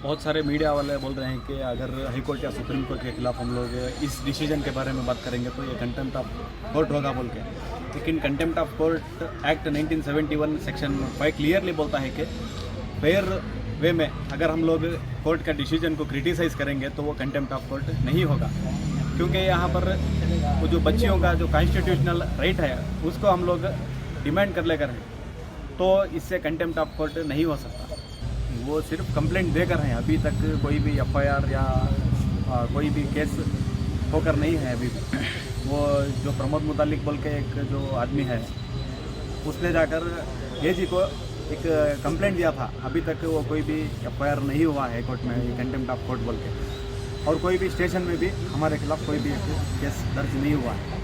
बहुत सारे मीडिया वाले बोल रहे हैं कि अगर हाई कोर्ट या सुप्रीम कोर्ट के खिलाफ हम लोग इस डिसीजन के बारे में बात करेंगे तो ये कंटेम्प्ट ऑफ कोर्ट होगा बोल के। लेकिन contempt of court act 1971 section 5 clearly बोलता है कि फेयर वे में अगर हम लोग कोर्ट का डिसीजन को क्रिटिसाइज़ करेंगे तो वो कंटेम्प्ट ऑफ कोर्ट नहीं होगा, क्योंकि यहाँ पर वो जो बच्चियों का जो कॉन्स्टिट्यूशनल राइट है उसको हम लोग डिमांड कर लेकर हैं, तो इससे कंटेम्प्ट ऑफ कोर्ट नहीं हो सकता। वो सिर्फ कंप्लेंट देकर हैं, अभी तक कोई भी एफआईआर या कोई भी केस होकर नहीं है अभी भी। वो जो प्रमोद मुतालिक बोल के एक जो आदमी है उसने जाकर एजी को एक कंप्लेंट दिया था, अभी तक वो कोई भी एफआईआर नहीं हुआ है कोर्ट में कंटेम्प्ट ऑफ कोर्ट बोल के, और कोई भी स्टेशन में भी हमारे खिलाफ कोई भी एक केस दर्ज नहीं हुआ है।